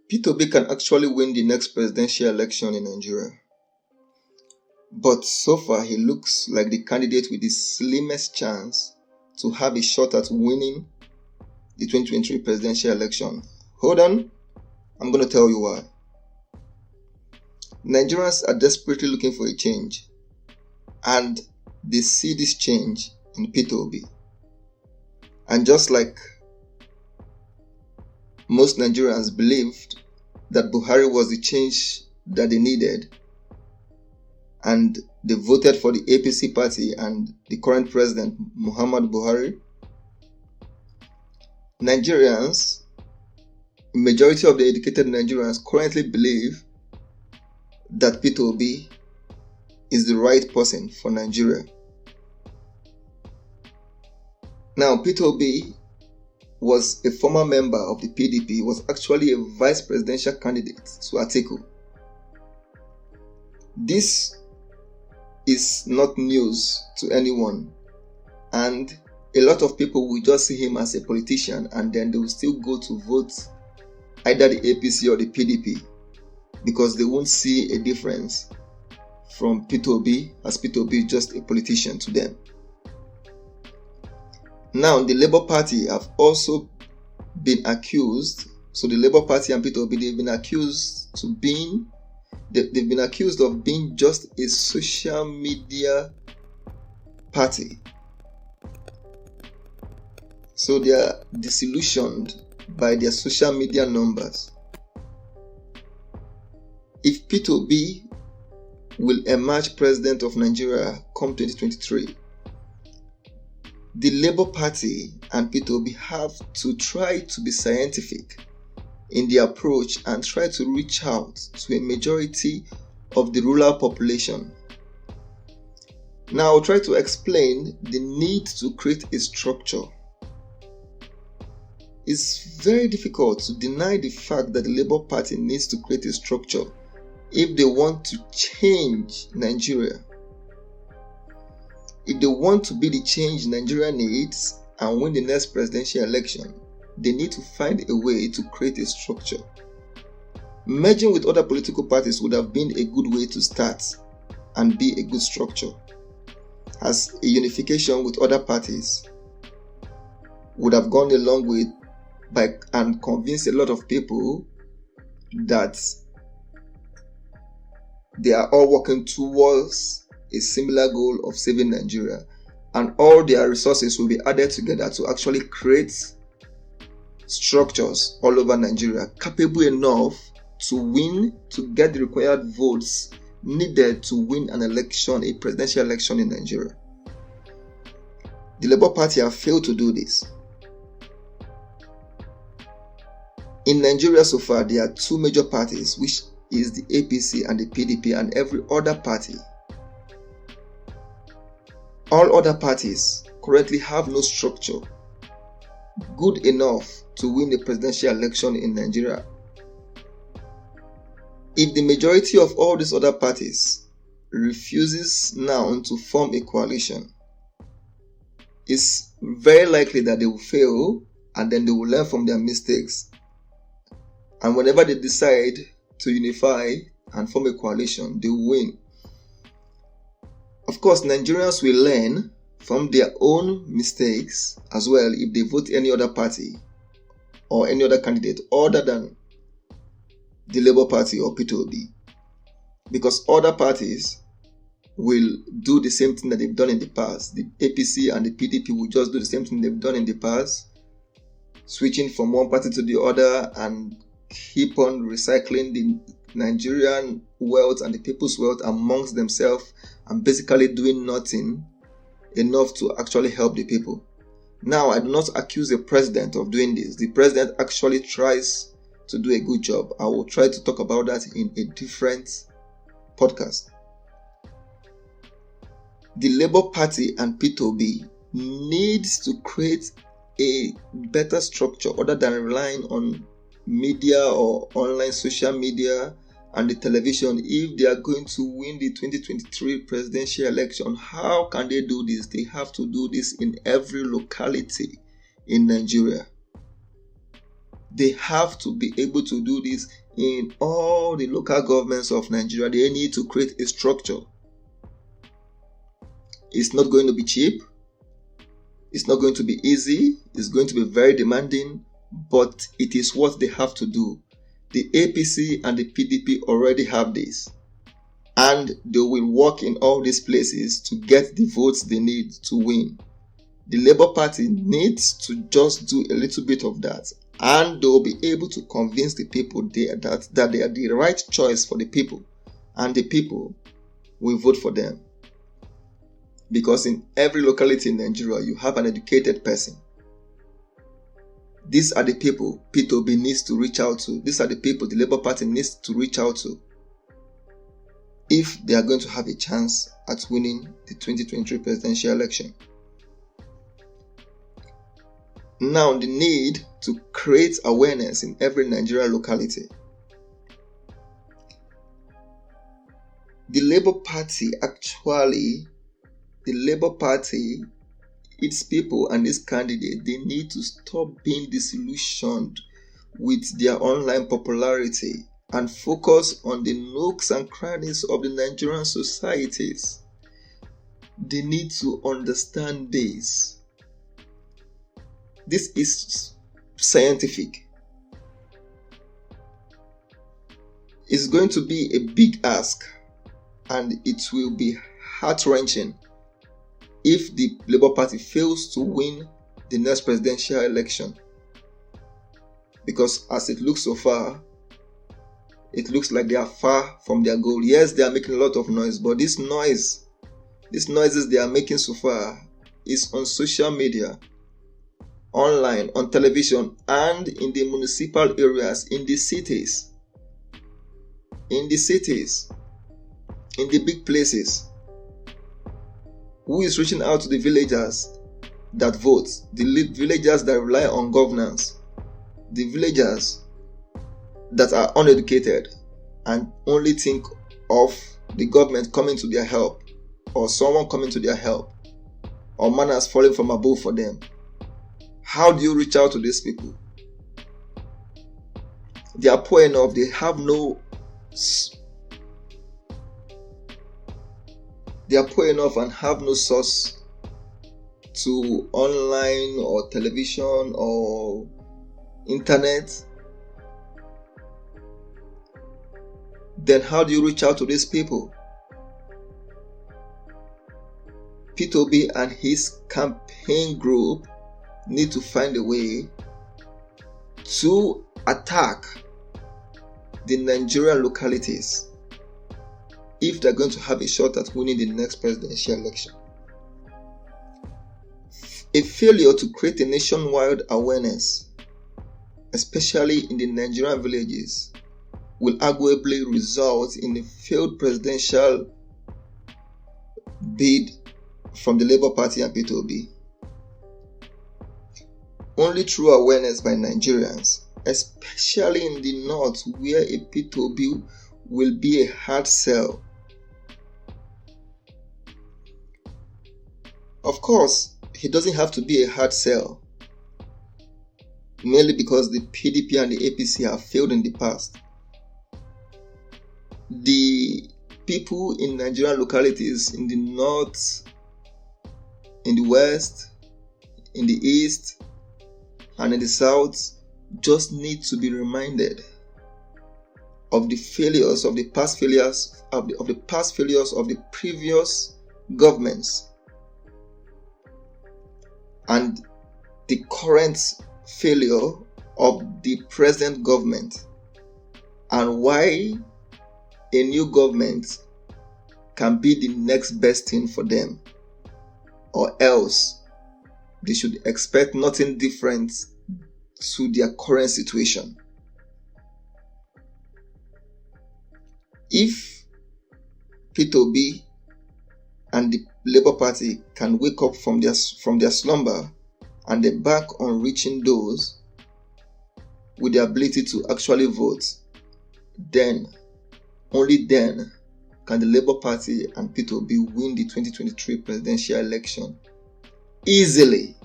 Peter Obi can actually win the next presidential election in Nigeria. But so far, he looks like the candidate with the slimmest chance to have a shot at winning the 2023 presidential election. Hold on, I'm going to tell you why. Nigerians are desperately looking for a change, and they see this change in Peter Obi. And just like most Nigerians believed that Buhari was the change that they needed, and they voted for the APC party and the current president, Muhammad Buhari, Nigerians, majority of the educated Nigerians currently believe that Peter Obi is the right person for Nigeria. Now, Peter Obi was a former member of the PDP, was actually a vice presidential candidate to Atiku. This is not news to anyone, and a lot of people will just see him as a politician and then they will still go to vote either the APC or the PDP because they won't see a difference from Peter Obi, as Peter Obi is just a politician to them. Now, the Labour Party have also been accused. So the Labour Party and Peter Obi, they've been accused of being just a social media party. So they are disillusioned by their social media numbers. If Peter Obi will emerge president of Nigeria come 2023, the Labour Party and Peter Obi have to try to be scientific in their approach and try to reach out to a majority of the rural population. Now, I'll try to explain the need to create a structure. It's very difficult to deny the fact that the Labour Party needs to create a structure if they want to change Nigeria. If they want to be the change Nigeria needs and win the next presidential election, they need to find a way to create a structure. Merging with other political parties would have been a good way to start and be a good structure, as a unification with other parties would have gone a long way and convinced a lot of people that they are all working towards a similar goal of saving Nigeria, and all their resources will be added together to actually create structures all over Nigeria capable enough to win, to get the required votes needed to win an election, a presidential election in Nigeria. The Labour Party have failed to do this. In Nigeria so far, there are two major parties, which is the APC and the PDP, and every other party. All other parties currently have no structure good enough to win the presidential election in Nigeria. If the majority of all these other parties refuses now to form a coalition, it's very likely that they will fail and then they will learn from their mistakes. And whenever they decide to unify and form a coalition, they will win. Of course, Nigerians will learn from their own mistakes as well if they vote any other party or any other candidate other than the Labour Party or Peter Obi, because other parties will do the same thing that they've done in the past. The APC and the PDP will just do the same thing they've done in the past, switching from one party to the other and keep on recycling the Nigerian wealth and the people's wealth amongst themselves and basically doing nothing enough to actually help the people. Now, I do not accuse the president of doing this. The president actually tries to do a good job. I will try to talk about that in a different podcast. The Labour Party and Peter Obi needs to create a better structure other than relying on media or online social media and the television. If they are going to win the 2023 presidential election, how can they do this? They have to do this in every locality in Nigeria. They have to be able to do this in all the local governments of Nigeria. They need to create a structure. It's not going to be cheap. It's not going to be easy. It's going to be very demanding, but it is what they have to do. The APC and the PDP already have this, and they will work in all these places to get the votes they need to win. The Labour Party needs to just do a little bit of that, and they will be able to convince the people there that they are the right choice for the people, and the people will vote for them. Because in every locality in Nigeria, you have an educated person. These are the people P2B needs to reach out to. These are the people the Labour Party needs to reach out to if they are going to have a chance at winning the 2023 presidential election. Now, the need to create awareness in every Nigerian locality. The Labour Party, its people and its candidate, they need to stop being disillusioned with their online popularity and focus on the nooks and crannies of the Nigerian societies. They need to understand this. This is scientific. It's going to be a big ask, and it will be heart-wrenching if the Labour Party fails to win the next presidential election. Because as it looks so far, it looks like they are far from their goal. Yes, they are making a lot of noise, but these noises they are making so far is on social media, online, on television, and in the municipal areas, in the cities, in the big places. Who is reaching out to the villagers that vote, the villagers that rely on governance, the villagers that are uneducated and only think of the government coming to their help, or someone coming to their help, or manners falling from above for them? How do you reach out to these people? They are poor enough, they have no and have no source to online or television or internet. Then how do you reach out to these people? P2B and his campaign group need to find a way to attack the Nigerian localities if they're going to have a shot at winning the next presidential election. A failure to create a nationwide awareness, especially in the Nigerian villages, will arguably result in a failed presidential bid from the Labour Party and P2B. Only through awareness by Nigerians, especially in the north where a P2B will be a hard sell. Of course, he doesn't have to be a hard sell, merely because the PDP and the APC have failed in the past. The people in Nigerian localities in the north, in the west, in the east, and in the south just need to be reminded of the failures of the past failures of the previous governments and the current failure of the present government, and why a new government can be the next best thing for them, or else they should expect nothing different to their current situation. If P2B and the Labour Party can wake up from their slumber and they back on reaching those with the ability to actually vote, then, only then, can the Labour Party and P2B win the 2023 presidential election easily.